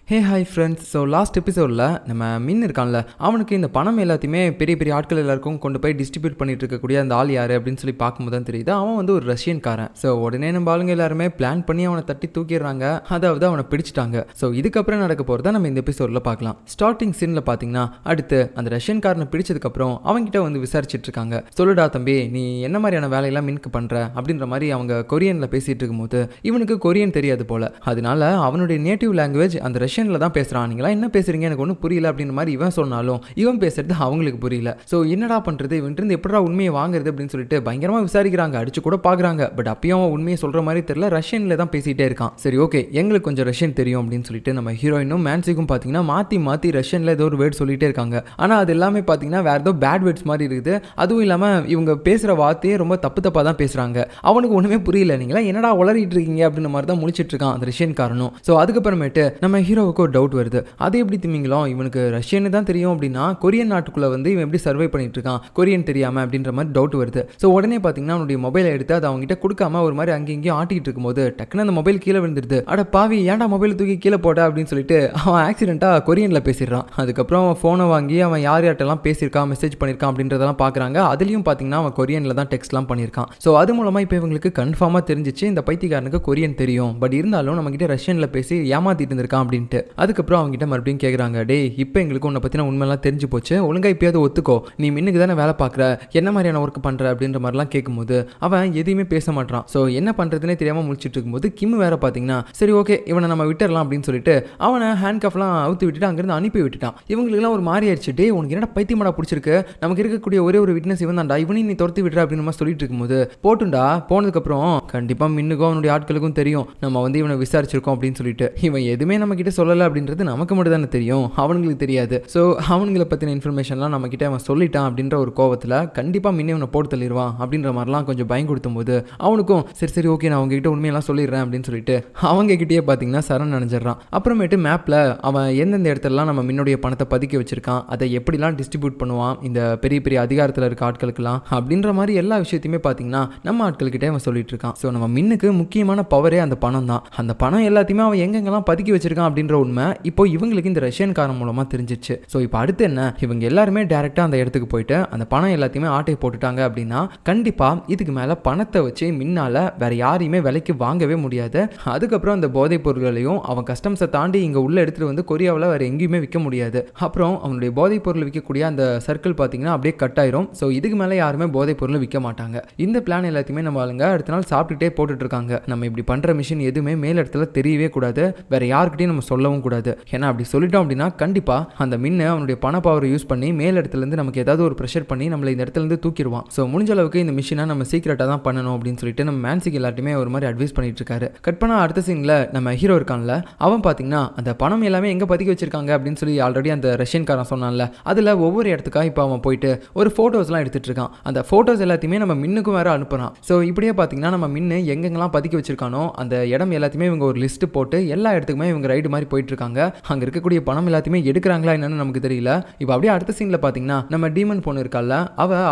Hey hi friends. So last எபிசோடில் நம்ம மின் இருக்கான்ல, அவனுக்கு இந்த பணம் எல்லாத்தையுமே பெரிய பெரிய ஆட்கள் எல்லாருக்கும் கொண்டு போய் டிஸ்ட்ரிபியூட் பண்ணிட்டு இருக்கக்கூடிய அந்த ஆள் யார் அப்படின்னு சொல்லி பார்க்கும்போது தான் தெரியுது அவன் வந்து ஒரு ரஷ்யன்காரன். ஸோ உடனே நம்ம ஆளுங்க எல்லாருமே பிளான் பண்ணி அவனை தட்டி தூக்கிடுறாங்க, அதாவது அவனை பிடிச்சிட்டாங்க. ஸோ இதுக்கப்புறம் நடக்க போகிறத நம்ம இந்த எபிசோடில் பார்க்கலாம். ஸ்டார்டிங் சீனில் பார்த்தீங்கன்னா அடுத்து அந்த ரஷ்யன்காரனை பிடிச்சதுக்கப்புறம் அவங்ககிட்ட வந்து விசாரிச்சுட்டு இருக்காங்க. சொல்லுடா தம்பி, நீ என்ன மாதிரியான வேலையெல்லாம் மின்க்கு பண்ணுற அப்படின்ற மாதிரி அவங்க கொரியனில் பேசிகிட்டு இருக்கும்போது இவனுக்கு கொரியன் தெரியாது போல. அதனால அவனுடைய நேட்டிவ் லாங்குவேஜ் அந்த ரஷ்யன்ல தான் பேசுறான். நீங்களா என்ன பேசுறீங்க, எனக்கு ஒன்றும் புரியல அப்படின்ற மாதிரி இவன் சொன்னாலும் இவன் பேசுறது அவங்களுக்கு புரியல. ஸோ என்னடா பண்றது, இவன்ட்டு எப்படா உண்மையை வாங்குறது அப்படின்னு சொல்லிட்டு பயங்கரமா விசாரிக்கிறாங்க, அடிச்சு கூட பாக்குறாங்க. பட் அப்பயும் அவன் உண்மையை சொல்ற மாதிரி தெரியல, ரஷ்யன்ல தான் பேசிட்டே இருக்கான். சரி ஓகே, எங்களுக்கு கொஞ்சம் ரஷ்யன் தெரியும் அப்படின்னு சொல்லிட்டு நம்ம ஹீரோயினும் மேன்சிக்கும் பாத்தீங்கன்னா மாத்தி மாத்தி ரஷ்யன்ல ஏதோ ஒரு வேர்ட் சொல்லிட்டே இருக்காங்க. ஆனா அது எல்லாமே பாத்தீங்கன்னா வேற ஏதோ பேட் வேர்ட்ஸ் மாதிரி இருக்குது. அதுவும் இல்லாம இவங்க பேசுற வார்த்தையே ரொம்ப தப்பு தப்பா தான் பேசுறாங்க. அவனுக்கு ஒண்ணுமே புரியல. நீங்களா என்னடா உளறிட்டு இருக்கீங்க அப்படின்னு மாதிரி தான் முடிச்சிட்டு இருக்கான் அந்த ரஷ்யன் காரனும். ஸோ அதுக்கப்புறமேட்டு நம்ம ஹீரோவுக்கு ஒரு டவுட் வருது. அது எப்படி திமிங்கலம், இவனுக்கு ரஷ்யன்னு தான் தெரியும் அப்படின்னா கொரியன் நாட்டுக்குள்ள வந்து இவன் எப்படி சர்வை பண்ணிட்டு இருக்கான் கொரியன் தெரியாம அப்படின்ற மாதிரி டவுட் வருது. ஸோ உடனே பாத்தீங்கன்னா அவனுடைய மொபைலை எடுத்து அதை அவங்க கிட்ட கொடுக்காம ஒரு மாதிரி அங்கேயும் இங்கேயும் ஆட்டிட்டு இருக்கும்போது டக்குன்னு அந்த மொபைல் கீழே விழுந்துருது. அட பாவி, ஏன்டா மொபைல் தூக்கி கீழே போட அப்படின்னு சொல்லிட்டு அவன் ஆக்சிடென்ட்டா கொரியன்ல பேசிடுறான். அதுக்கப்புறம் அவன் போனை வாங்கி அவன் யார் யார்ட்டெல்லாம் பேசியிருக்கான், மெசேஜ் பண்ணியிருக்கான் அப்படின்றதெல்லாம் பாக்குறாங்க. அதுலயும் பாத்தீங்கன்னா அவன் கொரியன்ல தான் டெக்ஸ்ட்லாம் பண்ணியிருக்கான். ஸோ அது மூலமா இப்போ இவங்களுக்கு கன்ஃபார்மா தெரிஞ்சிச்சு இந்த பைத்தியக்காரனுக்கு கொரியன் தெரியும், பட் இருந்தாலும் நம்ம கிட்ட ரஷ்யன்ல பேசி ஏமாத்திட்டு இருந்திருக்கான் அப்படின்ட்டு. அதுக்கப்புறம் அவங்க கிட்ட மறுபடியும் கேட்குறாங்க, டே இப்போ எங்களுக்கு உன்னை பற்றின உண்மையெல்லாம் தெரிஞ்சு போச்சு, ஒழுங்கா இப்பயாவது ஒத்துக்கோ, நீ மின்னுக்கு தானே வேலை பார்க்குற, என்ன மாதிரியான ஒர்க் பண்ணுற அப்படின்ற மாதிரிலாம் கேட்கும்போது அவன் எதையுமே பேச மாட்டான். ஸோ என்ன பண்ணுறதுனே தெரியாமல் முடிச்சுட்டு இருக்கும்போது கிம் வேற பார்த்தீங்கன்னா சரி ஓகே இவனை நம்ம விட்டுறலாம் அப்படின்னு சொல்லிட்டு அவனை ஹேண்ட் கஃப்லாம் அவுத்து விட்டுட்டு அங்கேருந்து அனுப்பி விட்டுட்டான். இவங்களுக்குலாம் ஒரு மாறி ஆயிடுச்சு. டே உனக்கு என்னடா பைத்தியமாடா பிடிச்சிருக்கு, நமக்கு இருக்கக்கூடிய ஒரே ஒரு விட்னஸ் இவன் தான்டா, இவனையும் நீ துரத்தி விட்டுற அப்படின்னு மாதிரி சொல்லிட்டு இருக்கும்போது போட்டுண்டா, போனதுக்கப்புறம் கண்டிப்பாக மின்னுக்கும் அவனுடைய ஆட்களுக்கும் தெரியும் நம்ம வந்து இவனை விசாரிச்சிருக்கோம் அப்படின்னு சொல்லிட்டு. இவன் எதுவுமே நம்ம கிட்ட சொல்லலை அப்படின்றது நமக்கு மட்டும் தானே தெரியும், அவனுங்களுக்கு தெரியாது. ஸோ அவங்களை பற்றின இன்ஃபர்மேஷன்லாம் நம்ம கிட்ட அவன் சொல்லிட்டான் அப்படின்ற ஒரு கோவத்தில் கண்டிப்பாக மின்னே அவனை போட்டு தள்ளிடுவான் அப்படின்ற மாதிரிலாம் கொஞ்சம் பயம் கொடுத்தும் போது அவனுக்கும் சரி சரி ஓகே நான் அவங்ககிட்ட உண்மையெல்லாம் சொல்லிடுறேன் அப்படின்னு சொல்லிட்டு அவங்க கிட்டேயே பார்த்தீங்கன்னா சரண் நினைஞ்சிடறான். அப்புறமேட்டு மேப்பில் அவன் எந்தெந்த இடத்துலலாம் நம்ம மின்னுடைய பணத்தை பதுக்கி வச்சிருக்கான், அதை எப்படிலாம் டிஸ்ட்ரிபியூட் பண்ணுவான் இந்த பெரிய பெரிய அதிகாரத்தில் இருக்க ஆட்களுக்கெல்லாம் அப்படின்ற மாதிரி எல்லா விஷயத்தையுமே பார்த்தீங்கன்னா நம்ம ஆட்கள்கிட்டே அவன் சொல்லிட்டு இருக்கான். ஸோ நம்ம மின்னுக்கு முக்கியமான பவரே அந்த பணம் தான். அந்த பணம் எல்லாத்தையுமே அவன் எங்கெங்கெல்லாம் பதுக்கி வச்சிருக்கான் அப்படின்ற உண்மை இப்போ இவங்களுக்கு இந்த ரஷ்யன் காரன் மூலமா தெரிஞ்சிச்சு. ஸோ இப்போ அடுத்து என்ன, இவங்க எல்லாருமே டைரக்டா அந்த இடத்துக்கு போயிட்டு அந்த பணம் எல்லாத்தையுமே ஆட்டையை போட்டுட்டாங்க அப்படின்னா கண்டிப்பா இதுக்கு மேல பணத்தை வச்சு மின்னால வேற யாரையுமே விலைக்கு வாங்கவே முடியாது. அதுக்கப்புறம் அந்த போதைப் பொருள்களையும் அவன் கஸ்டம்ஸை தாண்டி இங்க உள்ள எடுத்துட்டு வந்து கொரியாவில் வேற எங்கேயுமே விற்க முடியாது. அப்புறம் அவனுடைய போதைப் பொருள் விற்கக்கூடிய அந்த சர்க்கிள் பார்த்தீங்கன்னா அப்படியே கட் ஆயிரும். ஸோ இதுக்கு மேலே யாருமே போதைப் பொருள் விற்க மாட்டாங்க. இந்த பிளான் எல்லாத்தையுமே நம்ம ஆளுங்க அடுத்த நாள் சாப்பிட்டுட்டே போட்டுட்டு இருக்காங்க. நம்ம இப்படி பண்ற மிஷின் எதுவுமே மேல் இடத்துல தெரியவே கூடாது, வேற யாருக்கிட்டையும் நம்ம சொல்லவும் கூடாது. ஏன்னா அப்படி சொல்லிட்டோம் அப்படின்னா கண்டிப்பா அந்த மின்னு அவனுடைய பண பவரை யூஸ் பண்ணி மேல் இடத்துல இருந்து நமக்கு ஏதாவது ஒரு ப்ரெஷர் பண்ணி நம்மளை இந்த இடத்துல இருந்து தூக்கிடுவான். ஸோ முடிஞ்ச அளவுக்கு இந்த மிஷினை நம்ம சீக்கிரட்டாக தான் பண்ணணும் அப்படின்னு சொல்லிட்டு நம்ம மேன்சிக்கு எல்லாத்தையுமே ஒரு மாதிரி அட்வைஸ் பண்ணிட்டு இருக்காரு. கட் பண்ண அடுத்த சீன்ல நம்ம ஹீரோ இருக்கான்ல, அவன் பார்த்தீங்கன்னா அந்த பணம் எல்லாமே எங்க பதுக்கி வச்சிருக்காங்க அப்படின்னு சொல்லி ஆல்ரெடி அந்த ரஷ்யன் காரன் சொன்னான்ல, அதுல ஒவ்வொரு இடத்துக்கா இப்போ அவன் போயிட்டு ஒரு போட்டோஸ்லாம் எடுத்துட்டு இருக்கான். அந்த போட்டோஸ் எல்லாத்தையுமே நம்ம மின்னுக்கும் வேற அனுப்புறான். ஸோ இப்படியே பார்த்தீங்கன்னா நம்ம மின்னு எங்கெங்கெல்லாம் பதுக்கி வச்சிருக்கானோ அந்த இடம் எல்லாத்தையுமே இவங்க ஒரு லிஸ்ட் போட்டு எல்லா இடத்துக்குமே இவங்க ரைடு மாதிரி போயிட்டு இருக்காங்க. அங்க இருக்கக்கூடிய பணம் எல்லாத்தையுமே எடுக்கிறாங்களா என்னன்னு நமக்கு தெரியல. இப்போ அப்படியே அடுத்த சீன்ல பாத்தீங்கன்னா நம்ம டீமன் பொண்ணு இருக்கால,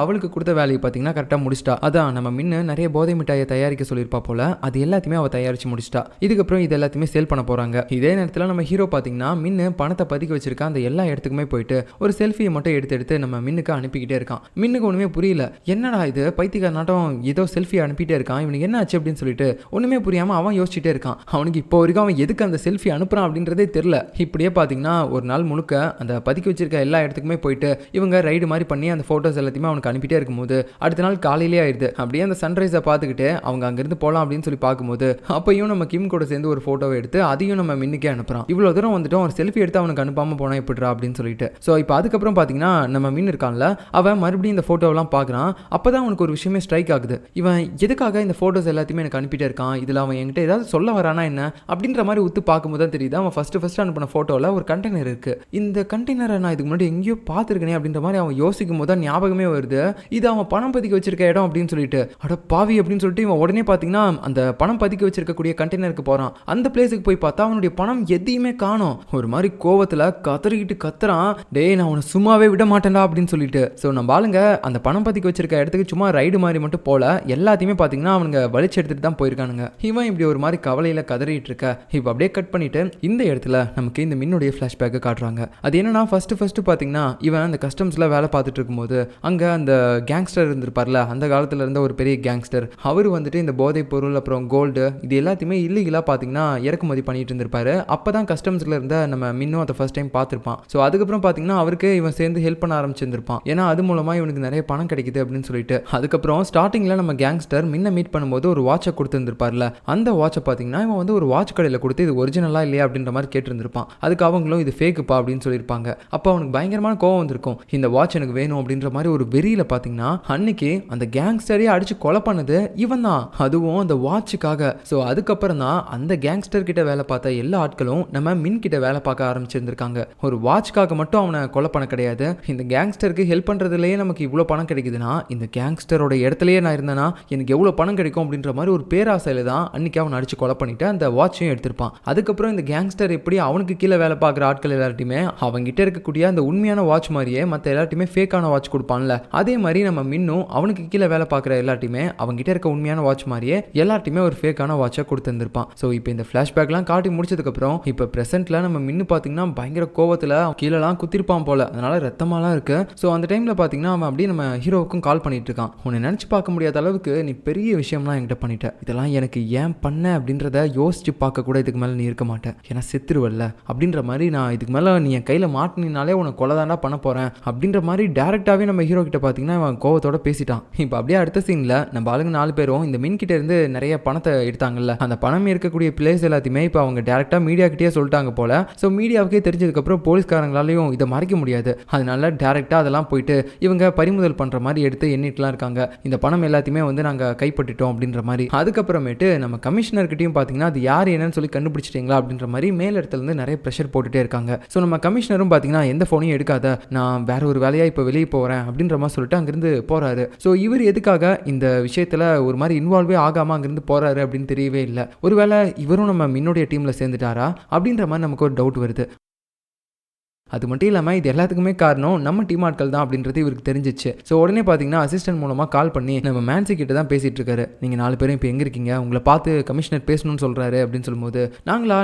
அவளுக்கு கொடுத்த வேலையை பாத்தீங்கன்னா கரெக்டா முடிச்சிட்டா. அதான் நம்ம மின்னு நிறைய போதை மிட்டாயை தயாரிக்க சொல்லியிருப்பா போல, அது எல்லாத்தையுமே அவ தயாரிச்சு முடிச்சிட்டா. இதுக்கப்புறம் இது எல்லாத்தையுமே சேல் பண்ண போறாங்க. இதே நேரத்தில் நம்ம ஹீரோ பாத்தீங்கன்னா மின்னு பணத்தை பதுக்கி வச்சிருக்க அந்த எல்லா இடத்துக்குமே போயிட்டு ஒரு செல்ஃபியை மட்டும் எடுத்து எடுத்து நம்ம மின்னுக்கு அனுப்பிக்கிட்டே இருக்கான். மின்னுக்கு ஒண்ணுமே புரியல, என்னடா இது பைத்தியக்கார நாட்டம் ஏதோ செல்ஃபி அனுப்பிட்டே இருக்கான், இவனுக்கு என்ன ஆச்சு அப்படின்னு சொல்லிட்டு ஒண்ணுமே புரியாம அவன் யோசிச்சுட்டே இருக்கான். அவனுக்கு இப்போ வரைக்கும் அவன் எதுக்கு அந்த செல்ஃபி அனுப்புறான் அப்படின்றதே தெரியல. இப்படியே பாத்தீங்கன்னா ஒரு நாள் முழுக்க அந்த பதுக்கி வச்சிருக்க எல்லா இடத்துக்குமே போயிட்டு இவங்க ரைடு மாதிரி பண்ணி அந்த போட்டோஸ் எல்லாத்தையுமே அவனுக்கு அனுப்பிட்டே இருக்கும்போது அடுத்த நாள் காலையிலே ஆயிடுது. அப்படியே அந்த சன்ரைஸை பார்த்துக்கிட்டு அவங்க அங்கிருந்து போகலாம் அப்படின்னு சொல்லி பார்க்கும்போது அப்பையும் நம்ம கிம் கூட சேர்ந்து ஒரு போட்டோவை எடுத்து அதையும் நம்ம மின்னுக்கே அனுப்புறான். இவ்வளோ தூரம் வந்துட்டு ஒரு செல்ஃபி எடுத்து அவனுக்கு அனுப்பாம போனா எப்படிறா அப்படின்னு சொல்லிட்டு. ஸோ இப்போ அதுக்கப்புறம் பார்த்தீங்கன்னா நம்ம மின் இருக்கான்ல, அவன் மறுபடியும் இந்த போட்டோவெல்லாம் பார்க்குறான். அப்போதான் அவனுக்கு ஒரு விஷயமே ஸ்ட்ரைக் ஆகுது. இவன் எதுக்காக இந்த போட்டோஸ் எல்லாத்தையுமே எனக்கு அனுப்பிட்டே இருக்கான், இதில் அவன் என்கிட்ட ஏதாவது சொல்ல வரானா என்ன அப்படின்ற மாதிரி உத்து பார்க்கும்போது தான் தெரியுது அவன் ஃபர்ஸ்ட் அனுப்பின போட்டோவில் ஒரு கண்டெய்னர் இருக்கு. இந்த கண்டெய்னரை நான் இதுக்கு முன்னாடி எங்கேயோ பார்த்துருக்கேனே அப்படின்ற மாதிரி அவன் யோசிக்கும் போது தான் ஞாபகமே வருது, இது அவன் பணம் பதுக்கி வச்சிருக்க இடம் அப்படின்னு சொல்லிட்டு. அட பாவி அப்படின்னு சொல்லிட்டு இவன் உடனே பார்த்தீங்கன்னா அந்த பணம் பதுக்கி வச்சிருக்கக்கூடிய கண்டெய்னருக்கு போறான். அந்த பிளேஸுக்கு போய் பார்த்தா அவனுடைய பணம் எதையுமே காணோம். ஒரு மாதிரி கோவத்தில் கதறிக்கிட்டு கத்துறான், டேய் நான் அவனை சும்மாவே விட மாட்டேன்டா அப்படின்னு சொல்லிட்டு. ஸோ நம்ம ஆளுங்க அந்த பணம் பதுக்கி வச்சிருக்க இடத்துக்கு சும்மா ரைடு மாதிரி மட்டும் போல, எல்லாத்தையுமே பார்த்தீங்கன்னா அவனுங்க வலிச்சு எடுத்துட்டு தான் போயிருக்கானுங்க. இவன் இப்படி ஒரு மாதிரி கவலையில் கதறிட்டு இருக்க. இப்போ அப்படியே கட் பண்ணிட்டு இந்த இடத்துல நமக்கு இந்த மின்னுடைய ஃப்ளாஷ்பேக்கை காட்டுறாங்க. அது என்னன்னா ஃபர்ஸ்ட் பார்த்தீங்கன்னா இவன் அந்த கஸ்டம்ஸில் வேலை பார்த்துட்டு இருக்கும்போது அங்கே அந்த கேங்ஸ்டர் இருந்திருப்பார்ல, அந்த காலத்தில் இருந்த ஒரு பெரிய கேங்ஸ்டர், அவர் வந்துட்டு இந்த போதைப் பொருள் அப்புறம் கோல்டு இது எல்லாத்தையுமே இல்லீகலாக பார்த்தீங்கன்னா இறக்குமதி பண்ணிட்டு இருந்திருப்பாரு. அப்போ தான் கஸ்டம்ஸில் இருந்த நம்ம மின்னும் அதை ஃபர்ஸ்ட் டைம் பார்த்துருப்பான். ஸோ அதுக்கப்புறம் பார்த்தீங்கன்னா அவருக்கு இவன் சேர்ந்து ஹெல்ப் பண்ண ஆரம்பிச்சிருந்திருப்பான். ஏன்னா அது மூலமாக இவனுக்கு நிறைய பணம் கிடைக்குது அப்படின்னு சொல்லிட்டு. அதுக்கப்புறம் ஸ்டார்டிங்கில் நம்ம கேங்ஸ்டர் மின்ன மீட் பண்ணும்போது ஒரு வாட்சை கொடுத்துருந்துருப்பார்ல, அந்த வாட்சை பார்த்தீங்கன்னா இவன் வந்து ஒரு வாட்ச் கடையில் கொடுத்து இது ஒரிஜினலா இல்லையா அப்படின்ற மாதிரி கேட்டிருந்திருப்பான். அதுக்கு அவங்களும் இது ஃபேக்குப்பா அப்படின்னு சொல்லியிருப்பாங்க. அப்போ அவனுக்கு பயங்கரமான கோவம் வந்திருக்கும். இந்த வாட்ச் எனக்கு வேணும் அப்படின்ற மாதிரி ஒரு வெறியில பார்த்தீங்கன்னா அன்னைக்கு அந்த கேங்ஸ்டரையே அடிச்சு கொலை பண்ணது இவன் தான், அதுவும் அந்த வாட்சுக்காக. ஸோ அதுக்கப்புறம் தான் அந்த கேங்ஸ்டர் கிட்ட வேலை பார்த்த எல்லா ஆட்களும் நம்ம மின் கிட்ட வேலை பார்க்க ஆரம்பிச்சிருந்திருக்காங்க. ஒரு வாட்ச்காக மட்டும் அவனை கொலை பண்ண கிடையாது, இந்த கேங்ஸ்டருக்கு ஹெல்ப் பண்றதுலயே நமக்கு இவ்வளோ பணம் கிடைக்குதுன்னா இந்த கேங்ஸ்டரோட இடத்துலயே நான் இருந்தேன்னா எனக்கு எவ்வளோ பணம் கிடைக்கும் அப்படின்ற மாதிரி ஒரு பேராசையில தான் அன்னைக்கு அவன் அடிச்சு கொலை பண்ணிட்டு அந்த வாட்சையும் எடுத்திருப்பான். அதுக்கப்புறம் இந்த கேங்ஸ்டர் எப்படி அவனுக்கு கீழே வேலை பார்க்குற ஆட்கள் எல்லார்ட்டையுமே அவங்ககிட்ட இருக்கக்கூடிய அந்த உண்மையான வாட்ச் மாதிரியே மற்ற எல்லார்ட்டையுமே ஃபேக்கான வாட்ச் கொடுப்பான்ல, அதே மாதிரி நம்ம மின்னும் அவனுக்கு கீழே வேலை பார்க்குற எல்லார்ட்டையுமே அவங்ககிட்ட இருக்க உண்மையான வாட்ச் மாதிரியே எல்லார்ட்டையுமே ஒரு ஃபேக்கான வாட்சை கொடுத்துருப்பான். ஸோ இப்போ இந்த ஃப்ளாஷ்பேக்லாம் காட்டி முடிச்சதுக்கப்புறம் இப்போ ப்ரெசென்ட்ல நம்ம மின்னு பார்த்தீங்கன்னா பயங்கர கோவத்தில் கீழெல்லாம் குத்திருப்பான் போல, அதனால ரத்தமாலாம் இருக்கு. ஸோ அந்த டைமில் பார்த்தீங்கன்னா அவன் அப்படியே நம்ம ஹீரோவுக்கும் கால் பண்ணிட்டு இருக்கான். உன்னை நினச்சி பார்க்க முடியாத அளவுக்கு நீ பெரிய விஷயம்லாம் என்கிட்ட பண்ணிட்ட, இதெல்லாம் எனக்கு ஏன் பண்ண அப்படின்றத யோசிச்சு பார்க்க கூட இதுக்கு மேலே நீ இருக்க மாட்டேன், ஏன்னா செத்துருவல்ல அப்படின்ற மாதிரி, நான் இதுக்கு மேலே நீ என் கையில் மாட்டினாலே உனக்கு கொலை தாண்டா பண்ண போகிறேன் அப்படின்ற மாதிரி டேரெக்டாகவே நம்ம ஹீரோ கிட்ட பார்த்தீங்கன்னா அவன் கோவத்தோட பேசிட்டான். இப்போ அப்படியே அடுத்த சீனில் நம்ம ஆளுங்க 4 பேரும் இந்த மின் கிட்ட இருந்து நிறைய பணத்தை எடுத்தாங்கல்ல, அந்த பணம் இருக்கக்கூடிய பிளேஸ் எல்லாத்தையுமே இப்போ அவங்க டேரெக்டாக மீடியா கிட்டே சொல்லிட்டாங்க போல. ஸோ மீடியாவுக்கே தெரிஞ்சதுக்கப்புறம் போலீஸ்காரங்களாலையும் இதை மறைக்க முடியாது, அதனால டேரெக்டாக அதெல்லாம் போயிட்டு இவங்க பறிமுதல் பண்ணுற மாதிரி எடுத்து எண்ணிட்டுலாம் இருக்காங்க. இந்த பணம் எல்லாத்தையுமே வந்து நாங்கள் கைப்பற்றிட்டோம் அப்படின்ற மாதிரி. அதுக்கப்புறமேட்டு நம்ம கமிஷனர்கிட்டையும் பார்த்தீங்கன்னா அது யார் என்னன்னு சொல்லி கண்டுபிடிச்சிட்டீங்களா அப்படின்ற மாதிரி மேல் இடத்துல இருந்து நிறைய ப்ரெஷர் போட்டுட்டே இருக்காங்க. ஸோ நம்ம கமிஷனரும் பார்த்தீங்கன்னா எந்த ஃபோனையும் எடுக்காத, நான் வேற ஒரு வேலையாக இப்போ வெளியே போகிறேன் அப்படின்ற மாதிரி சொல்லிட்டு அங்கேருந்து போறாரு. ஸோ இவர் எதுக்காக இந்த விஷயத்தில் ஒரு மாதிரி இன்வால்வே ஆகாமல் அங்கேருந்து போறாரு அப்படின்னு தெரியவே இல்லை. ஒருவேளை இவரும் நம்ம மின்னுடைய டீமில் சேர்ந்துட்டாரா அப்படின்ற மாதிரி நமக்கு ஒரு டவுட் வருது. அது மட்டும் இல்லாமல் இது எல்லாத்துக்குமே காரணம் நம்ம டீம் ஆட்கள் தான் அப்படின்றது இவருக்கு தெரிஞ்சிச்சு. ஸோ உடனே பார்த்தீங்கன்னா அசிஸ்டன்ட் மூலமாக கால் பண்ணி நம்ம மேன்சி கிட்ட தான் பேசிகிட்டு இருக்காரு. நீங்கள் 4 பேரும் இப்போ எங்கே இருக்கீங்க, உங்களை பார்த்து கமிஷனர் பேசணும்னு சொல்கிறாரு அப்படின்னு சொல்லும்போது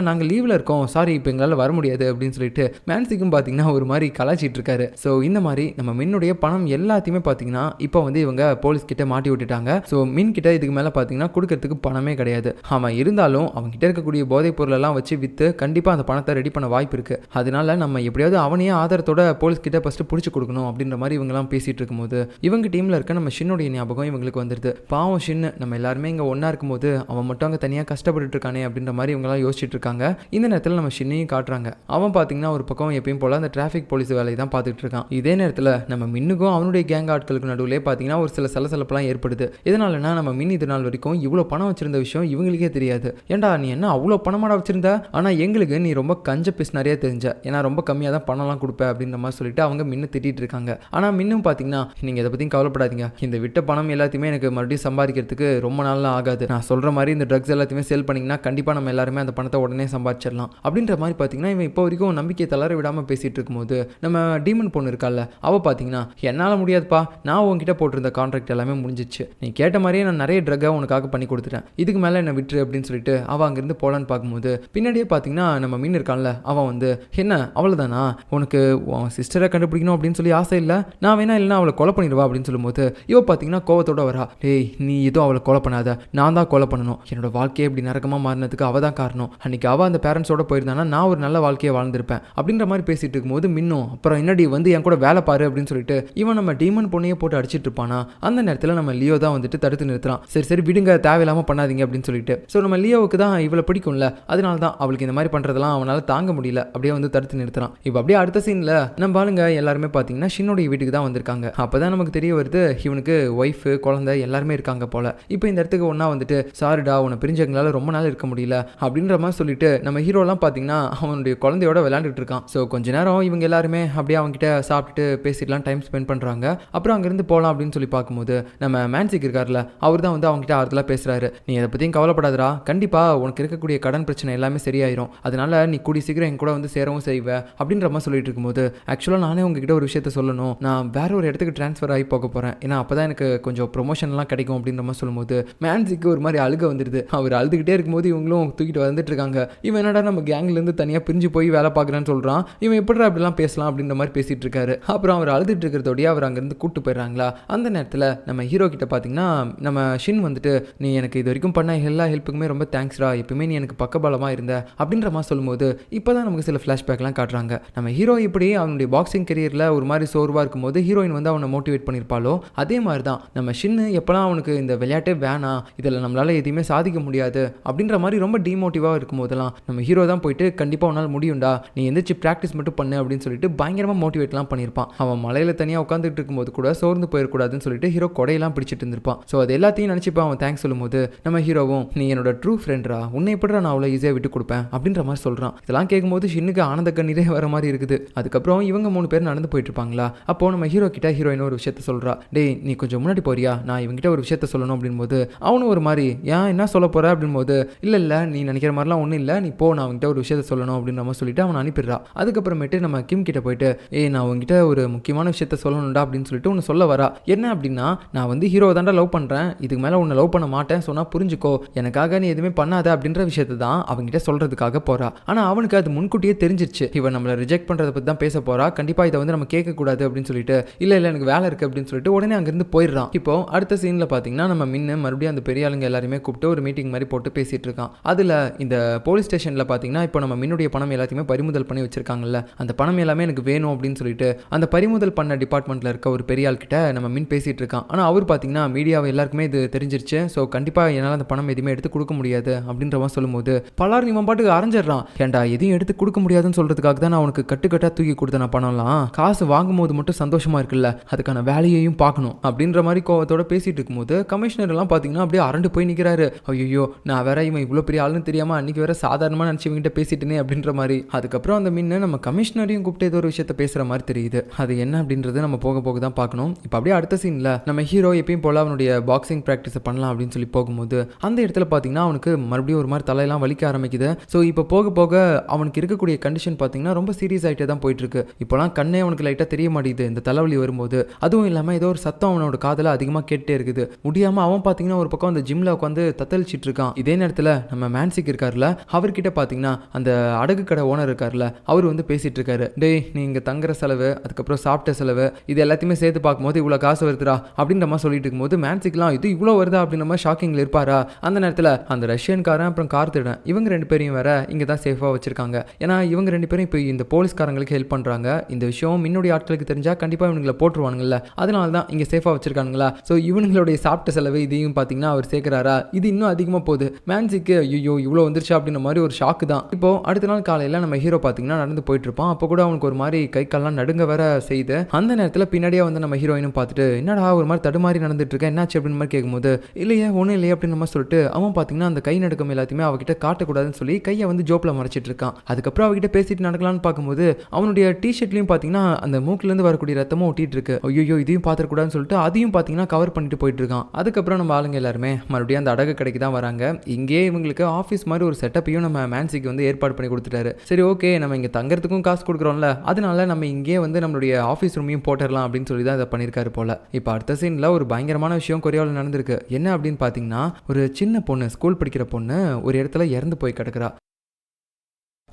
நாங்கள் லீவில் இருக்கோம், சாரி இப்போ எங்களால் வர முடியாது அப்படின்னு சொல்லிட்டு மேன்சிக்கும் பார்த்தீங்கன்னா ஒரு மாதிரி கலாச்சிட்டு இருக்காரு. ஸோ இந்த மாதிரி நம்ம மின்னுடைய பணம் எல்லாத்தையுமே பார்த்தீங்கன்னா இப்போ வந்து இவங்க போலீஸ் கிட்ட மாட்டி விட்டுட்டாங்க. ஸோ மின் கிட்ட இதுக்கு மேலே பார்த்தீங்கன்னா கொடுக்கறதுக்கு பணமே கிடையாது. அவன் இருந்தாலும் அவங்க கிட்ட இருக்கக்கூடிய போதைப் பொருளெல்லாம் வச்சு விற்று கண்டிப்பாக அந்த பணத்தை ரெடி பண்ண வாய்ப்பு இருக்குது. அதனால நம்ம எப்படியாவது அவனையே ஆதாரத்தோட போலீஸ் கிட்ட ஃபர்ஸ்ட் பிடிச்சி கொடுக்கணும் அப்படின்ற மாதிரி இவங்கெல்லாம் பேசிட்டு இருக்கும்போது இவங்க டீம்ல இருக்க நம்ம ஷின்னுடைய ஞாபகம் இவங்களுக்கு வந்துருது. பாவம் ஷின்னு, நம்ம எல்லாருமே இங்கே ஒன்றா இருக்கும்போது அவன் மட்டும் அங்கே தனியாக கஷ்டப்பட்டு இருக்கானே அப்படின்ற மாதிரி இவங்கெல்லாம் யோசிச்சுட்டு இருக்காங்க. இந்த நேரத்தில் நம்ம ஷின்னையும் காட்டுறாங்க. அவன் பார்த்தீங்கன்னா ஒரு பக்கம் எப்பயும் போல அந்த டிராஃபிக் போலீஸ் வேலையை தான் பார்த்துட்டு இருக்கான். இதே நேரத்தில் நம்ம மின்னுக்கும் அவனுடைய கேங் ஆட்களுக்கு நடுவில் பார்த்தீங்கன்னா ஒரு சில சலசலப்பெல்லாம் ஏற்படுது. இதனாலனா நம்ம மின் இது நாள் வரைக்கும் இவ்வளோ பணம் வச்சிருந்த விஷயம் இவங்களுக்கே தெரியாது. ஏன்டா நீ என்ன அவ்வளோ பணமாடா வச்சிருந்த, ஆனால் எங்களுக்கு நீ ரொம்ப கஞ்ச பீஸ் நிறைய தெரிஞ்ச, ஏன்னா ரொம்ப கம்மியாக தான் பணம்லாம் கொடுப்பேன் அப்படின்ற மாதிரி சொல்லிட்டு அவங்க மின்னு திட்டிட்டு இருக்காங்க. ஆனால் மின்னும் பார்த்தீங்கன்னா நீங்கள் இதை பற்றியும் கவலைப்படாதீங்க, இந்த விட்ட பணம் எல்லாத்தையுமே எனக்கு மறுபடியும் சம்பாதிக்கிறதுக்கு ரொம்ப நாள்லாம் ஆகாது, நான் சொல்கிற மாதிரி இந்த ட்ரக்ஸ் எல்லாத்தையுமே செல் பண்ணிங்கன்னா கண்டிப்பாக நம்ம எல்லாருமே அந்த பணத்தை உடனே சம்பாதிச்சிடலாம் அப்படின்ற மாதிரி பார்த்தீங்கன்னா இவன் இப்போ வரைக்கும் நம்பிக்கை தளர விடாமல் பேசிகிட்டு இருக்கும்போது நம்ம டீமன் பொண்ணு இருக்கால, அவள் பார்த்தீங்கன்னா என்னால் முடியாதுப்பா, நான் உங்ககிட்ட போட்டிருந்த கான்ட்ராக்ட் எல்லாமே முடிஞ்சிச்சு, நீ கேட்ட மாதிரியே நான் நிறைய ட்ரக்கை உனக்காக பண்ணி கொடுத்துட்டேன், இதுக்கு மேலே என்ன விட்டுரு அப்படின்னு சொல்லிட்டு அவள் அங்கேருந்து போலான்னு பார்க்கும்போது பின்னாடியே பார்த்தீங்கன்னா நம்ம மீன் இருக்கான்ல, அவன் வந்து என்ன அவ்வளோதானா, உனக்கு உன் சிஸ்டரை கண்டுபிடிக்கணும் அப்படின்னு சொல்லி ஆசை இல்லை, நான் வேணா இல்லைனா அவளை கொலை பண்ணிடுவா அப்படின்னு சொல்லும்போது இவ பார்த்தீங்கன்னா கோவத்தோட வரா. டேய் நீ எதுவும் அவளை கொலை பண்ணாத, நான் தான் கொலை பண்ணணும், என்னோட வாழ்க்கையை இப்படி நரகமாக மாறினதுக்கு அவள் தான் காரணம், அன்னைக்கு அவள் அந்த பேரண்ட்ஸோட போயிருந்தானா நான் ஒரு நல்ல வாழ்க்கையை வாழ்ந்திருப்பேன் அப்படின்ற மாதிரி பேசிட்டு இருக்கும்போது மின்னும் அப்புறம் என்னடி வந்து என் கூட வேலை பாரு அப்படின்னு சொல்லிட்டு இவன் நம்ம டீமன் பொண்ணையே போட்டு அடிச்சிட்டு இருப்பானா. அந்த நேரத்தில் நம்ம லியோ தான் வந்துட்டு தடுத்து நிறுத்துறான். சரி சரி விடுங்க, தேவையில்லாமல் பண்ணாதீங்க அப்படின்னு சொல்லிட்டு. ஸோ நம்ம லியோவுக்கு தான் இவளை பிடிக்கும்ல, அதனால தான் அவளுக்கு இந்த மாதிரி பண்ணுறதெல்லாம் அவனால் தாங்க முடியல, அப்படியே வந்து தடுத்து நிறுத்துறான். இப்போ அப்படியே அடுத்த சீனில் நம்ம ஆளுங்க எல்லாருமே பார்த்தீங்கன்னா ஷின்னுடைய வீட்டுக்கு தான் வந்திருக்காங்க. அப்போதான் நமக்கு தெரிய வருது இவனுக்கு ஒய்ஃபு குழந்தை எல்லாருமே இருக்காங்க போல. இப்போ இந்த இடத்துக்கு ஒன்றா வந்துட்டு சாரிடா உன்னை பிரிஞ்சவங்களால ரொம்ப நாள் இருக்க முடியல அப்படின்ற மாதிரி சொல்லிட்டு நம்ம ஹீரோலாம் பார்த்தீங்கன்னா அவனுடைய குழந்தையோட விளையாண்டுட்டு இருக்கான். ஸோ கொஞ்ச நேரம் இவங்க எல்லாருமே அப்படியே அவங்ககிட்ட சாப்பிட்டுட்டு பேசிட்டுலாம் டைம் ஸ்பெண்ட் பண்ணுறாங்க. அப்புறம் அங்கேருந்து போகலாம் அப்படின்னு சொல்லி பார்க்கும்போது நம்ம மேன்சிக் இருக்கார்ல, அவர் தான் வந்து அவங்ககிட்ட ஆறுதலாக பேசுகிறாரு. நீ அதை பற்றியும் கவலைப்படாதரா, கண்டிப்பாக உனக்கு இருக்கக்கூடிய கடன் பிரச்சனை எல்லாமே சரியாயிரும், அதனால நீ கூடி சீக்கிரம் என் கூட வந்து சேரவும் செய்வ அப்படின்ற மாதிரி சொல்லிட்டு இருக்கும்போது, ஆக்சுவலாக நானே உங்ககிட்ட ஒரு விஷயத்த சொல்லணும், நான் வேற ஒரு இடத்துக்கு ட்ரான்ஸ்ஃபர் ஆகி போக போகிறேன், ஏன்னா அப்போ தான் எனக்கு கொஞ்சம் ப்ரொமோஷன்லாம் கிடைக்கும் அப்படின்ற மாதிரி சொல்லும்போது மேன்சிக்கு ஒரு மாதிரி அழுக வந்துடுது. அவர் அழுதுகிட்டே இருக்கும்போது இவங்களும் தூக்கிட்டு வந்துட்டு இருக்காங்க. இவன் என்னடா நம்ம கேங்லேருந்து தனியாக பிரிஞ்சு போய் வேலை பார்க்குறேன்னு சொல்கிறான், இவன் எப்படிடா அப்படிலாம் பேசலாம் அப்படின்ற மாதிரி பேசிகிட்டு இருக்காரு. அப்புறம் அவர் அழுதுட்டு இருக்கிறதோடய அவர் அங்கேருந்து கூப்பிட்டு போயிடுறாங்களா. அந்த நேரத்தில் நம்ம ஹீரோ கிட்ட பார்த்தீங்கன்னா நம்ம ஷின் வந்துட்டு, நீ எனக்கு இது வரைக்கும் பண்ண எல்லா ஹெல்ப்புக்குமே ரொம்ப தேங்க்ஸ்டா, எப்பவுமே நீ எனக்கு பக்கபலமாக இருந்த அப்படின்ற மாதிரி சொல்லும்போது இப்போ தான் நமக்கு சில ஃப்ளாஷ்பேக்லாம் காட்டுறாங்க. நம்ம ஹீரோ இப்படி அவனுடைய பாக்ஸிங் கரியரில் ஒரு மாதிரி சோர்வாக இருக்கும்போது ஹீரோயின் வந்து அவனை மோட்டிவேட் பண்ணியிருப்பாளோ, அதே மாதிரி தான் நம்ம ஷின்னு எப்போலாம் அவனுக்கு இந்த விளையாட்டே வேணாம், இதில் நம்மளால் எதுவுமே சாதிக்க முடியாது அப்படின்ற மாதிரி ரொம்ப டிமோட்டிவாக இருக்கும் போதெல்லாம் நம்ம ஹீரோ தான் போயிட்டு கண்டிப்பாக உன்னால் முடியும்டா, நீ எந்திரிச்சு ப்ராக்டிஸ் மட்டும் பண்ணு அப்படின்னு சொல்லிட்டு பயங்கரமாக மோட்டிவேட்லாம் பண்ணியிருப்பான். அவன் மலையில் தனியாக உட்காந்துட்டு இருக்கும்போது கூட சோர்ந்து போயிடக்கூடாதுன்னு சொல்லிட்டு ஹீரோ கொடையெல்லாம் பிடிச்சிட்டு இருந்திருப்பான். ஸோ அது எல்லாத்தையும் நினச்சிப்பா அவன் தேங்க்ஸ் சொல்லும்போது நம்ம ஹீரோவும், நீ என்னோட ட்ரூ ஃப்ரெண்ட்ரா, உன்னை எப்படிடா நான் அவ்வளோ ஈஸியாக விட்டு கொடுப்பேன் அப்படின்ற மாதிரி சொல்கிறான். இதெல்லாம் கேட்கும்போது ஷின்னுக்கு ஆனந்த கண்ணீரே வர மாதிரி இருக்குது. அதுக்கப்புறம் இவங்க 3 பேர் நடந்து போயிட்டு இருப்பாங்களா. அப்போ நம்ம ஹீரோ கிட்ட ஹீரோயின் ஒரு விஷயத்த சொல்கிறா, டேய் நீ கொஞ்சம் முன்னாடி போறியா, நான் இவங்கிட்ட ஒரு விஷயத்த சொல்லணும் அப்படின்போது அவனும் ஒரு மாதிரி, ஏன் என்ன சொல்ல போற அப்படின்போது, இல்லை நீ நினைக்கிற மாதிரிலாம் ஒன்றும் இல்லை, நீ போ, நான் அவங்ககிட்ட ஒரு விஷயத்த சொல்லணும் அப்படின்ற மாதிரி சொல்லிட்டு அவனை அனுப்பிடுறா. அதுக்கப்புறமேட்டு நம்ம கிம் கிட்ட போயிட்டு, நான் உங்ககிட்ட ஒரு முக்கியமான விஷயத்த சொல்லணும்டா அப்படின்னு சொல்லிட்டு ஒன்று சொல்ல வரா. என்ன அப்படின்னா, நான் வந்து ஹீரோ தாண்டா லவ் பண்ணுறேன், இதுக்கு மேலே உன்னை லவ் பண்ண மாட்டேன், சொன்னால் புரிஞ்சுக்கோ, எனக்காக நீ எதுவுமே பண்ணாத அப்படின்ற விஷயத்தை தான் அவங்ககிட்ட சொல்கிறதுக்காக போகிறா. ஆனால் அவனுக்கு அது முன்கூட்டியே தெரிஞ்சிருச்சு, இவன் நம்மளை ரிஜெக்ட் பண்ணுறதை பற்றி தான் பேச போகிறா, கண்டிப்பாக இதை வந்து நம்ம கேட்கக்கூடாது அப்படின்னு சொல்லிட்டு, இல்லை எனக்கு வேலை இருக்குது அப்படின்னு சொல்லிட்டு உடனே அங்கேருந்து போயிடுறான். இப்போ அடுத்த சீனில் பார்த்தீங்கன்னா நம்ம மின்னு மறுபடியும் அந்த பெரிய ஆளுங்க எல்லாருமே கூப்பிட்டு ஒரு மீட்டிங் மாதிரி போட்டு பேசிகிட்டு இருக்கான். அதில் இந்த போலீஸ் ஸ்டேஷனில் பார்த்தீங்கன்னா இப்போ நம்ம மின்னுடைய பணம் எல்லாத்தையுமே பறிமுதல் பண்ணி வச்சிருக்காங்கல்ல, அந்த பணம் எல்லாமே எனக்கு வேணும் அப்படின்னு சொல்லிட்டு அந்த பறிமுதல் பண்ண டிபார்ட்மெண்ட்டில் இருக்க ஒரு பெரிய ஆள் கிட்ட நம்ம மின் பேசிகிட்டு இருக்கான். ஆனால் அவர் பார்த்தீங்கன்னா மீடியாவை எல்லாருக்குமே இது தெரிஞ்சிருச்சு, ஸோ கண்டிப்பாக என்னால் அந்த பணம் எதுவுமே எடுத்து கொடுக்க முடியாது அப்படின்ற மாதிரி சொல்லும்போது பலர் இவன் பாட்டுக்கு அரைஞ்சிடறான். ஏன்டா எதையும் எடுத்து கொடுக்க முடியாதுன்னு சொல்கிறதுக்காக தான் நான் அவனுக்கு கட்டுக்கட்டாக தூக்கி கொடுத்த நான் பணம்லாம், காசு வாங்கும்போது மட்டும் சந்தோஷமாக இருக்குல்ல, அதுக்கான வேலையையும் பார்க்கணும் அப்படின்ற மாதிரி கோவத்தோட பேசிட்டு இருக்கும்போது கமிஷனர் எல்லாம் பார்த்தீங்கன்னா அப்படியே அரண்டு போய் நிற்கிறாரு. ஐயோ நான் வேற இவன் இவ்வளோ பெரிய ஆளுன்னு தெரியாமல் அன்றைக்கி வேற சாதாரணமாக நினச்சி இவங்கிட்ட பேசிட்டேனே அப்படின்ற மாதிரி. அதுக்கப்புறம் அந்த மின்ன நம்ம கமிஷனரையும் கூப்பிட்டு ஏதோ ஒரு விஷயத்த பேசுகிற மாதிரி தெரியுது. அது என்ன அப்படின்றது நம்ம போக போக தான் பார்க்கணும். இப்போ அப்படியே அடுத்த சீனில் நம்ம ஹீரோ எப்பயும் போல அவனுடைய பாக்ஸிங் ப்ராக்டிஸை பண்ணலாம் அப்படின்னு சொல்லி போகும்போது அந்த இடத்துல பார்த்தீங்கன்னா அவனுக்கு மறுபடியும் ஒரு மாதிரி தலையெல்லாம் வலிக்க ஆரம்பிக்குது. ஸோ இப்போ போக போக அவனுக்கு இருக்கக்கூடிய கண்டிஷன் பார்த்தீங்கன்னா ரொம்ப சீரியஸ் ஆகிட்டே தான் போயிட்டு இருக்கு. இப்போலாம் கண்ணே அவனுக்கு லைட்டாக தெரிய மாட்டேங்குது இந்த தலைவலி வரும்போது. அதுவும் இல்லாமல் ஏதோ ஒரு சத்தம் அவனோட காதில் அதிகமாக கேட்டே இருக்குது. முடியாமல் அவன் பார்த்தீங்கன்னா ஒரு பக்கம் அந்த ஜிம்மில் உட்காந்து தத்தளிச்சிட்டு இருக்கான். இதே நேரத்தில் நம்ம மேன்சிக் இருக்கார்ல, அவர்கிட்ட பார்த்தீங்கன்னா அந்த அடகு கடை ஓனர் இருக்கார்ல, அவர் வந்து பேசிட்டு இருக்காரு. டேய் நீ இங்கே தங்குற செலவு, அதுக்கப்புறம் சாப்பிட்ட செலவு, இது எல்லாத்தையுமே சேர்த்து பார்க்கும்போது இவ்வளோ காசு வருதுடா அப்படின்ற மாதிரி சொல்லிட்டு இருக்கும்போது மேன்சிக்லாம் இது இவ்வளோ வருதா அப்படின்ற மாதிரி ஷாக்கிங்கில் இருப்பாரா. அந்த நேரத்தில் அந்த ரஷ்யன்காரன் அப்புறம் கார்த்திடன் இவங்க 2 பேரையும் வேற இங்கே தான் சேஃபாக வச்சிருக்காங்க. ஏன்னா இவங்க 2 பேரும் இப்போ இந்த போலீஸ்காரங்களுக்கு ஹெல்ப் பண்ணுறாங்க. இந்த விஷயம் முன்னுடைய ஆட்களுக்கு தெரிஞ்சால் கண்டிப்பாக இவங்களை போட்டுருவானுங்கள, அதனால தான் இங்கே சேஃபாக வச்சிருக்கானுங்களா. ஸோ இவங்களுடைய சாப்பிட்ட செலவு இதையும் பார்த்தீங்கன்னா அவர் சேர்க்குறாரா, இது இன்னும் அதிகமாக போகுது. மேன்சிக்கு ஐயோ இவ்வளோ வந்துருச்சா அப்படின்ற மாதிரி ஒரு ஷாக்கு தான். இப்போ அடுத்த நாள் காலையில் நம்ம ஹீரோ பார்த்தீங்கன்னா நடந்து போயிட்டு இருப்பான். அப்போ கூட அவனுக்கு ஒரு மாதிரி கை கால்லாம் நடுங்க வேற செய்து. அந்த நேரத்தில் பின்னாடியே வந்து நம்ம ஹீரோயினும் பார்த்துட்டு என்னடா ஒரு மாதிரி தடுமாறி நடந்துட்டு இருக்கேன், என்னாச்சு அப்படின்னு மாதிரி கேட்கும்போது இல்லையே ஒன்றும் இல்லையே அப்படின்னு நம்ம சொல்லிட்டு அவன் பார்த்தீங்கன்னா அந்த கை நடுக்கம் எல்லாத்தையுமே அவகிட்ட காட்டக்கூடாதுன்னு சொல்லி கையை வந்து ஜோப்பில் மறைச்சிட்டு இருக்கான். அதுக்கப்புறம் அவகிட்ட பேசிட்டு நடக்கலான்னு பார்க்கும்போது அவனுடைய டிஷர்ட்லையும் பார்த்தீங்கன்னா அந்த மூக்கிலேருந்து வரக்கூடிய ரத்தமும் ஒட்டிட்டு இருக்கு. ஐயோ இதையும் பார்த்துக்கூடாதுன்னு சொல்லிட்டு அதையும் பார்த்தீங்கன்னா கவர் பண்ணிட்டு போயிட்டு இருக்கான். அதுக்கப்புறம் நம்ம ஆளுங்க எல்லாருமே மறுபடியும் அந்த அடகு கடைக்கு தான் வராங்க. இங்கே இவங்களுக்கு ஆஃபீஸ் மாதிரி ஒரு செட்டப்பையும் நம்ம மேன்சிக்கு வந்து ஏற்பாடு பண்ணி கொடுத்துட்டாரு. சரி ஓகே நம்ம இங்கே தங்கறதுக்கும் காசு கொடுக்குறோம்ல, அதனால நம்ம இங்கே வந்து நம்மளுடைய ஆஃபீஸ் ரூமையும் போட்டுடலாம் அப்படின்னு சொல்லி தான் இதை பண்ணியிருக்காரு போல. இப்போ அடுத்த சீனில் ஒரு பயங்கரமான விஷயம் கொரியாவில் நடந்திருக்கு. என்ன அப்படின்னு பார்த்தீங்கன்னா ஒரு சின்ன பொண்ணு, ஸ்கூல் படிக்கிற பொண்ணு ஒரு இடத்துல இறந்து போய் கிடக்குறா.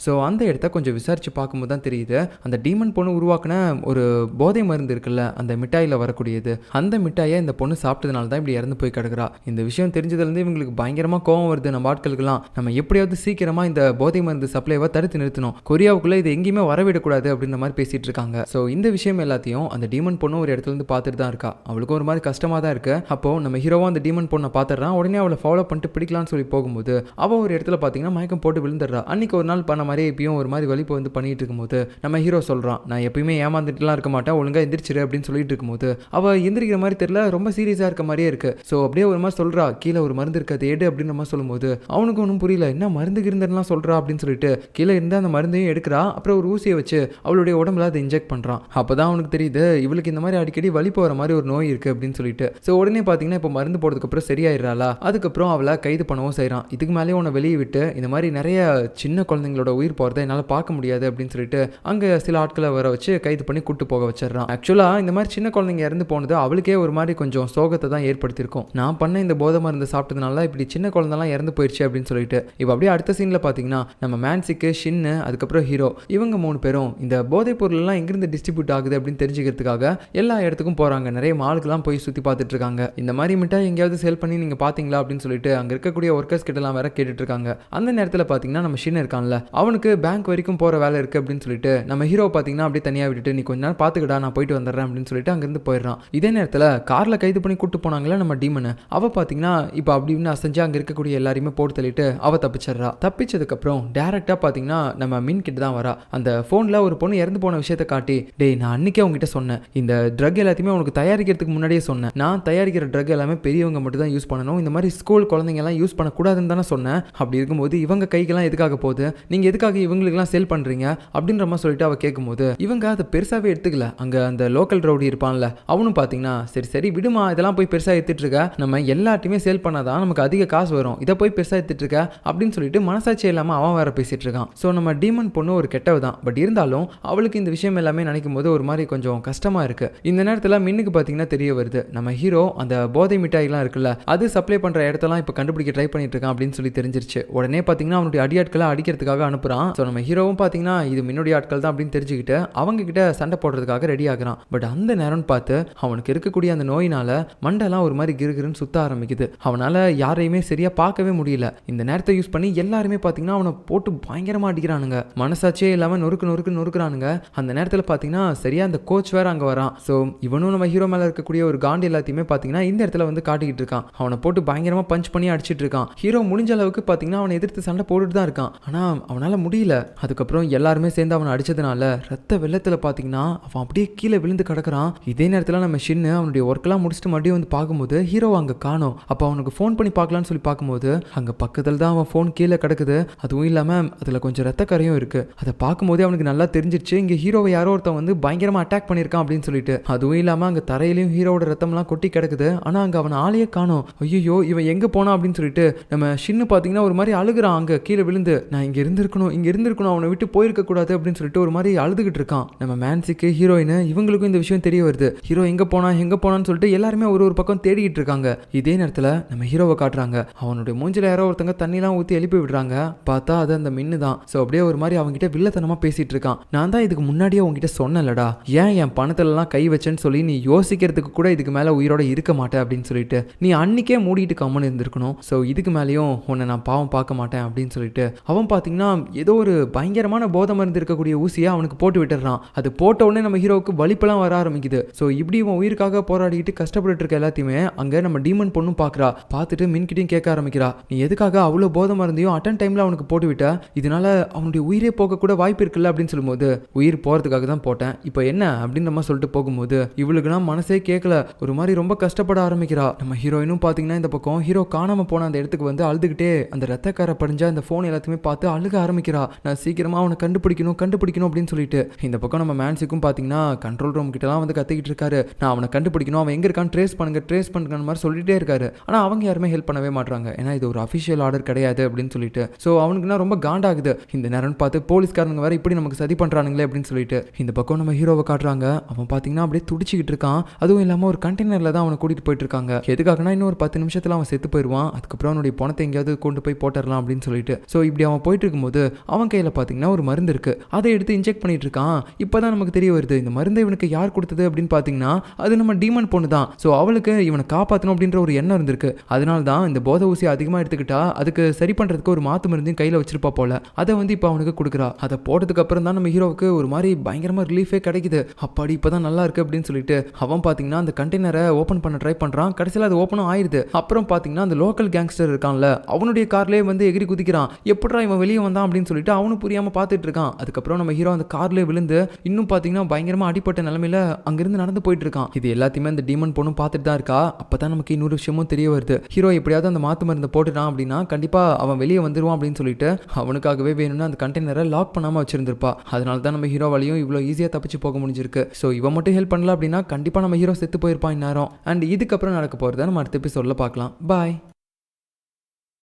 ஸோ அந்த இடத்த கொஞ்சம் விசாரித்து பார்க்கும்போது தான் தெரியுது, அந்த டீமன் பொண்ணு உருவாக்கின ஒரு போதை மருந்து இருக்குல்ல, அந்த மிட்டாயில் வரக்கூடியது, அந்த மிட்டாயை இந்த பொண்ணு சாப்பிட்டதுனால தான் இப்படி இறந்து போய் கிடக்குறா. இந்த விஷயம் தெரிஞ்சதுலேருந்து இவங்களுக்கு பயங்கரமாக கோவம் வருது. நம்ம ஆட்களுக்கெல்லாம் நம்ம எப்படியாவது சீக்கிரமாக இந்த போதை மருந்து சப்ளைவை தடுத்து நிறுத்தணும், கொரியாவுக்குள்ளே இது எங்கேயுமே வரவிடக்கூடாது அப்படின்ற மாதிரி பேசிகிட்டு இருக்காங்க. ஸோ இந்த விஷயம் எல்லாத்தையும் அந்த டீமன் பொண்ணு ஒரு இடத்துலேருந்து பார்த்துட்டு தான் இருக்கா. அவளுக்கும் ஒரு மாதிரி கஷ்டமாக தான் இருக்கு. அப்போது நம்ம ஹீரோவாக அந்த டீமன் பொண்ணை பார்த்துடுறான். உடனே அவளை ஃபாலோ பண்ணிட்டு பிடிக்கலான்னு சொல்லி போகும்போது அவள் ஒரு இடத்துல பார்த்தீங்கன்னா மயக்கம் போட்டு விழுந்துடுறா. அன்றைக்கி ஒரு நாள் பண்ண மாதிரி எப்பயும் ஒரு மாதிரி வலிப்பு வந்து பண்ணிட்டு இருக்கும்போது நம்ம ஹீரோ சொல்கிறான், நான் எப்பயுமே ஏமாந்துட்டுலாம் இருக்க மாட்டேன், ஒழுங்காக எந்திரிச்சிரு அப்படின்னு சொல்லிட்டு இருக்கும்போது அவள் எந்திரிக்கிற மாதிரி தெரியல, ரொம்ப சீரியஸாக இருக்க மாதிரியே இருக்கு. ஸோ அப்படியே ஒரு மாதிரி சொல்கிறா, கீழே ஒரு மருந்து இருக்காது எடு அப்படின்ற மாதிரி சொல்லும்போது அவனுக்கு ஒன்றும் புரியல, என்ன மருந்து இருந்தெல்லாம் சொல்கிறா அப்படின்னு சொல்லிட்டு கீழே இருந்து அந்த மருந்தையும் எடுக்கிறா. அப்புறம் ஒரு ஊசியை வச்சு அவளுடைய உடம்புல அதை இன்ஜெக்ட் பண்ணுறான். அப்போ தான் அவனுக்கு தெரியுது இவளுக்கு இந்த மாதிரி அடிக்கடி வலிப்பு வர மாதிரி ஒரு நோய் இருக்குது அப்படின்னு சொல்லிட்டு. ஸோ உடனே பார்த்தீங்கன்னா இப்போ மருந்து போடுறதுக்கப்புறம் சரியாயிடுறாளா. அதுக்கப்புறம் அவளை கைது பண்ணவும் செய்கிறான். இதுக்கு மேலேயே உன்னை வெளியே விட்டு இந்த மாதிரி நிறைய சின்ன குழந்தைங்களோட உயிர் போகிறத என்னால் பார்க்க முடியாது அப்படின்னு சொல்லிட்டு அங்கே சில ஆட்களை வர வச்சு கைது பண்ணி கூட்டு போக வச்சிடறான். ஆக்சுவலாக இந்த மாதிரி சின்ன குழந்தைங்க இறந்து போனது அவளுக்கே ஒரு மாதிரி கொஞ்சம் சோகத்தை தான் ஏற்படுத்தியிருக்கும். நான் பண்ண இந்த போதை மருந்து சாப்பிட்டதுனால இப்படி சின்ன குழந்தைலாம் இறந்து போயிடுச்சு அப்படின்னு சொல்லிட்டு. இப்போ அப்படியே அடுத்த சீனில் பார்த்தீங்கன்னா நம்ம மேன்சிக்கு, ஷின்னு, அதுக்கப்புறம் ஹீரோ இவங்க 3 பேரும் இந்த போதைப் பொருள்லாம் எங்கிருந்து டிஸ்ட்ரிபியூட் ஆகுது அப்படின்னு தெரிஞ்சுக்கிறதுக்காக எல்லா இடத்துக்கும் போகிறாங்க. நிறைய மாலுக்குலாம் போய் சுற்றி பார்த்துட்டு இருக்காங்க. இந்த மாதிரி மிட்டாய் எங்கேயாவது சேல் பண்ணி நீங்கள் பார்த்தீங்களா அப்படின்னு சொல்லிட்டு அங்கே இருக்கக்கூடிய ஒர்க்கர்ஸ் கிட்டலாம் வேற கேட்டுட்டு இருக்காங்க. அந்த நேரத்தில் பார்த்தீங்கன்னா நம்ம ஷின் இருக்கான்ல, அவனுக்கு பேங்க் வரைக்கும் போகிற வேலை இருக்குது அப்படின்னு சொல்லிட்டு நம்ம ஹீரோ பார்த்தீங்கன்னா அப்படியே தனியாக விட்டுட்டு நீ கொஞ்ச நேரம் பார்த்துக்கிட்டா நான் போயிட்டு வந்துடுறேன் அப்படின்னு சொல்லிட்டு அங்கேருந்து போயிடுறான். இதே நேரத்தில் காரில் கைது பண்ணி கூட்டு போனாங்களே நம்ம டீமனு, அவள் பார்த்தீங்கன்னா இப்போ அப்படின்னு அசைஞ்சு அங்கே இருக்கக்கூடிய எல்லாரையுமே போட்டு தள்ளிட்டு அவள் தப்பிச்சிடுறா. தப்பிச்சதுக்கப்புறம் டேரெக்டாக பார்த்தீங்கன்னா நம்ம மின் கிட்ட தான் வரா. அந்த ஃபோனில் ஒரு பொண்ணு இறந்து போன விஷயத்தை காட்டி, டேய் நான் அன்னைக்கே உங்ககிட்ட சொன்னேன், இந்த ட்ரக் எல்லாத்தையுமே உனக்கு தயாரிக்கிறதுக்கு முன்னாடியே சொன்னேன், நான் தயாரிக்கிற ட்ரக் எல்லாமே பெரியவங்க மட்டும் தான் யூஸ் பண்ணணும், இந்த மாதிரி ஸ்கூல் குழந்தைங்க எல்லாம் யூஸ் பண்ணக்கூடாதுன்னு தானே சொன்னேன். அப்படி இருக்கும்போது இவங்க கைக்கெல்லாம் எதுக்காக போகுது, நீங்கள் எதுக்காக இவங்களுக்குலாம் சேல் பண்ணுறீங்க அப்படின்ற மாதிரி சொல்லிட்டு அவள் கேட்கும்போது இவங்க அதை பெருசாகவே எடுத்துக்கல. அங்கே அந்த லோக்கல் ரவுடி இருப்பான்ல, அவனும் பார்த்தீங்கன்னா சரி சரி விடுமா, இதெல்லாம் போய் பெருசாக எடுத்துட்டு இருக்க, நம்ம எல்லாத்தையுமே சேல் பண்ணாதான் நமக்கு அதிக காசு வரும், இதை போய் பெருசாக எடுத்துட்டு இருக்க அப்படின்னு சொல்லிட்டு மனசாட்சி இல்லாமல் அவன் வேற பேசிட்டு இருக்கான். ஸோ நம்ம டீமன் பொண்ணு ஒரு கெட்டவ தான், பட் இருந்தாலும் அவளுக்கு இந்த விஷயம் எல்லாமே நினைக்கும் போது ஒரு மாதிரி கொஞ்சம் கஷ்டமா இருக்கு. இந்த நேரத்தில் மின்னுக்கு பார்த்தீங்கன்னா தெரிய வருது நம்ம ஹீரோ அந்த போதை மிட்டாய்லாம் இருக்குல்ல அது சப்ளை பண்ற இடத்தெல்லாம் இப்போ கண்டுபிடிக்க ட்ரை பண்ணிட்டு இருக்கான் அப்படின்னு சொல்லி தெரிஞ்சிருச்சு. உடனே பார்த்தீங்கன்னா அவனுடைய அடியாட்களை அடிக்கிறதுக்காக அனுப்புறான். ஸோ நம்ம ஹீரோவும் பார்த்தீங்கன்னா இது மின்னுடைய ஆட்கள் தான் அப்படின்னு தெரிஞ்சுக்கிட்டு அவங்க கிட்ட சண்டை போடுறதுக்காக ரெடி ஆகுறான். பட் அந்த நேரம்னு பார்த்து அவனுக்கு இருக்கக்கூடிய அந்த நோயினால மண்டெல்லாம் ஒரு மாதிரி கிருகிருன்னு சுத்த ஆரம்பிக்குது. அவனால யாரையுமே சரியா பார்க்கவே முடியல. இந்த நேரத்தை யூஸ் பண்ணி எல்லாருமே பார்த்தீங்கன்னா அவனை போட்டு பயங்கரமா அடிக்கிறானுங்க. மனசாட்சியே இல்லாம நொறுக்குறானுங்க. அந்த நேரத்தில் பார்த்தீங்கன்னா சரியா அந்த கோச் வேற அங்க வரான். ஸோ இவனும் நம்ம ஹீரோ மேல இருக்கக்கூடிய ஒரு காண்டி எல்லாத்தையுமே பார்த்தீங்கன்னா இந்த இடத்துல வந்து காட்டிக்கிட்டு இருக்கான். அவனை போட்டு பயங்கரமா பஞ்ச் பண்ணி அடிச்சிட்டு இருக்கான். ஹீரோ முடிஞ்ச அளவுக்கு பார்த்தீங்கன்னா அவனை எதிர்த்து சண்டை போட்டுட்டு தான் இருக்கான். ஆனா அவனால முடியல. அதுக்கப்புறம் எல்லாருமே சேர்ந்து அவனை அடிச்சதுனால ரத்த வெள்ளத்துல பார்த்தீங்கன்னா அவன் அப்படியே கீழே விழுந்து கிடக்குறான். இதே நேரத்தில் நம்ம ஷின்னு அவனுடைய ஒர்க்கெல்லாம் முடிச்சுட்டு மறுபடியும் வந்து பார்க்கும்போது ஹீரோ அங்கே காணோம். அப்போ அவனுக்கு ஃபோன் பண்ணி பார்க்கலான்னு சொல்லி பார்க்கும்போது அங்கே பக்கத்தில் தான் அவன் ஃபோன் கீழே கிடக்குது. அதுவும் இல்லாமல் அதில் கொஞ்சம் ரத்த கரையும் இருக்கு. அதை பார்க்கும்போதே அவனுக்கு நல்லா தெரிஞ்சிருச்சு இங்கே ஹீரோவை யாரோ ஒருத்தன் வந்து பயங்கரமாக அட்டாக் பண்ணியிருக்கான் அப்படின்னு சொல்லிட்டு. அதுவும் இல்லாமல் அங்கே தரையிலையும் ஹீரோவோட ரத்தம்லாம் கொட்டி கிடக்குது. ஆனால் அங்கே அவன் ஆளையே காணோம். ஐயோ இவன் எங்கே போனா அப்படின்னு சொல்லிட்டு நம்ம ஷின்னு பார்த்தீங்கன்னா ஒரு மாதிரி அழுகுறான். அங்கே கீழே விழுந்து நான் இங்கே இருந்திருக்கணும் அவனை விட்டு போயிருக்க கூடாது அப்படின்னு சொல்லிட்டு ஒரு மாதிரி அழுதுகிட்டு இருக்கான். நம்ம மேன்சிக்கு, ஹீரோயின் இவங்களுக்கும் இந்த விஷயம் தெரிய வருது. ஹீரோ எங்கே போனான்னு சொல்லிட்டு எல்லாருமே ஒரு பக்கம் தேடிக்கிட்டு இருக்காங்க. இதே நேரத்தில் நம்ம ஹீரோவை காட்டுறாங்க. அவனுடைய மூஞ்சில யாரோ ஒருத்தங்க தண்ணிலாம் ஊற்றி எழுப்பி விடுறாங்க. பார்த்தா அது அந்த மின்னு தான். ஸோ அப்படியே ஒரு மாதிரி அவங்ககிட்ட வில்லத்தனமாக பேசிட்டு இருக்கான். நான் தான் இதுக்கு முன்னாடியே உங்ககிட்ட சொன்னலடா, ஏன் என் பணத்திலலாம் கை வச்சேன்னு சொல்லி நீ யோசிக்கிறதுக்கு கூட இதுக்கு மேலே உயிரோட இருக்க மாட்டேன் அப்படின்னு சொல்லிட்டு நீ அன்னைக்கே மூடிட்டு கம்முன்னு இருந்திருக்கணும். ஸோ இதுக்கு மேலேயும் உன்னை நான் பாவம் பார்க்க மாட்டேன் அப்படின்னு சொல்லிட்டு அவன் பார்த்தீங்கன்னா ஏதோ ஒரு பயங்கரமான போதை மருந்து இருக்கக்கூடிய ஊசியை அவனுக்கு போட்டு விட்டுறான். அது போட்ட உடனே நம்ம ஹீரோவுக்கு வலிப்பெல்லாம் வர ஆரம்பிக்குது. ஸோ இப்படி இவன் உயிருக்காக போராடிட்டு கஷ்டப்பட்டு இருக்க எல்லாத்தையுமே அங்கே நம்ம டீமன் பொண்ணும் பார்க்குறா. பார்த்துட்டு மின்கிட்டையும் கேட்க ஆரம்பிக்கிறா, நீ எதுக்காக அவ்வளோ போதை மருந்தையும் அட்டன் டைமில் அவனுக்கு போட்டு விட்ட, இதனால அவனுடைய உயிரே போக கூட வாய்ப்பு இருக்குல்ல அப்படின்னு சொல்லும்போது உயிர் போகிறதுக்காக தான் போட்டேன், இப்போ என்ன அப்படின்னு நம்ம சொல்லிட்டு போகும்போது இவளுக்குனா மனசே கேட்கல. ஒரு மாதிரி ரொம்ப கஷ்டப்பட ஆரம்பிக்கிறா. நம்ம ஹீரோயினும் பார்த்தீங்கன்னா இந்த பக்கம் ஹீரோ காணாமல் போன அந்த இடத்துக்கு வந்து அழுதுகிட்டே அந்த ரத்தக்கார படிஞ்ச அந்த ஃபோன் எல்லாத்தையுமே பார்த்து அழுக ஆரம்பிக்கிறா. நான் சீக்கிரமாக அவனை கண்டுபிடிக்கணும் அப்படின்னு சொல்லிட்டு இந்த பக்கம் நம்ம மேன்சிக்கும் பார்த்தீங்கன்னா கண்ட்ரோல் ரூம் கிட்டலாம் வந்து கத்திக்கிட்டு இருக்காரு. நான் அவனை கண்டுபிடிக்கணும், அவன் எங்க இருக்கான்னு ட்ரேஸ் பண்ணுங்க மாதிரி சொல்லிட்டே இருக்காரு. ஆனால் அவங்க யாருமே ஹெல்ப் பண்ணவே மாட்டாங்க. ஏன்னா இது ஒரு அஃபிஷியல் ஆர்டர் கிடையாது அப்படின்னு சொல்லிட்டு. ஸோ அவனுக்குன்னா ரொம்ப காண்டாகுது. இந்த நேரம்னு பார்த்து போலீஸ்காரங்க வேற இப்படி நமக்கு சதி பண்றானுங்களே அப்படின்னு சொல்லிட்டு இந்த பக்கம் நம்ம ஹீரோவை காட்டுறாங்க. அவன் பார்த்தீங்கன்னா அப்படியே துடிச்சிக்கிட்டு இருக்கான். அதுவும் இல்லாமல் ஒரு கண்டெய்னரில் தான் அவனை கூட்டிட்டு போயிட்டு இருக்காங்க. எதுக்காகனா இன்னும் ஒரு 10 நிமிஷத்தில் அவன் செத்து போயிடுவான். அதுக்கப்புறம் அவனுடைய பணத்தை எங்கேயாவது கொண்டு போய் போட்டுடலாம் அப்படின்னு சொல்லிட்டு. ஸோ இப்படி அவன் போயிட்டு இருக்கும்போது அவன் கையில் பார்த்தீங்கன்னா ஒரு மருந்து இருக்கு. அதை எடுத்து இன்ஜெக்ட் பண்ணிட்டு இருக்கான். இப்போதான் நமக்கு தெரிய வருது இந்த மருந்தை இவனுக்கு யார் கொடுத்தது அப்படின்னு பார்த்தீங்கன்னா அது நம்ம டீமன் பொண்ணு தான். ஸோ அவளுக்கு இவனை காப்பாற்றணும் அப்படின்ற ஒரு எண்ணம் இருந்திருக்கு. அதனால தான் இந்த போதை ஊசி அதிகமாக எடுத்துக்கிட்டா அதுக்கு சரி பண்ணுறதுக்கு ஒரு மாத்து மருந்தையும் கையில் வச்சிருப்பா போல. அதை வந்து இப்போ அவனுக்கு கொடுக்குறா. அதை போட்டதுக்கு அப்புறம் தான் நம்ம ஹீரோவுக்கு ஒரு மாதிரி பயங்கரமாக ரிலீஃபே கிடைக்குது. அப்பாடி இப்போதான் நல்லா இருக்கு அப்படின்னு சொல்லிட்டு அவன் பார்த்தீங்கன்னா அந்த கண்டெய்னரை ஓப்பன் பண்ண ட்ரை பண்ணுறான். கடைசியில் அது ஓப்பனும் ஆயிடுது. அப்புறம் பார்த்தீங்கன்னா அந்த லோக்கல் கேங்ஸ்டர் இருக்கான்ல அவனுடைய கார்லேயே வந்து எகிரி குதிக்கிறான். எப்படா இவன் வெளியே வந்தான் அப்படின்னு சொல்லிட்டு அவனும் புரியாமல் பார்த்துட்டு இருக்கான். அதுக்கப்புறம் நம்ம ஹீரோ அந்த கார்லேயே விழுந்து இன்னும் பார்த்தீங்கன்னா பயங்கரமாக அடிப்பட்ட நிலமையில அங்கிருந்து நடந்து போயிட்டு இருக்கான். இது எல்லாத்தையுமே அந்த டீமன் பொண்ணும் பார்த்துட்டு தான் இருக்கா. அப்பதான் நமக்கு இன்னொரு விஷயமும் தெரிய வருது. ஹீரோ எப்படியாவது அந்த மாத்து மருந்தை போட்டுட்டான் அப்படின்னா கண்டிப்பா அவன் வெளியே வந்துருவான் அப்படின்னு சொல்லிட்டு அவனுக்காகவே வேணும்னு அந்த கண்டெய்னரை லாக் பண்ணாம வச்சிருந்திருப்பா. அதனால தான் நம்ம ஹீரோ வழியும் இவ்வளோ ஈஸியாக தப்பிச்சு போக முடிஞ்சிருக்கு. ஸோ இவன் மட்டும் ஹெல்ப் பண்ணல அப்படின்னா கண்டிப்பா நம்ம ஹீரோ செத்து போயிருப்பான் இந்நேரம். அண்ட் இதுக்கப்புறம் நடக்க போறத நம்ம அடுத்த எபிசோட்ல பார்க்கலாம். பாய்.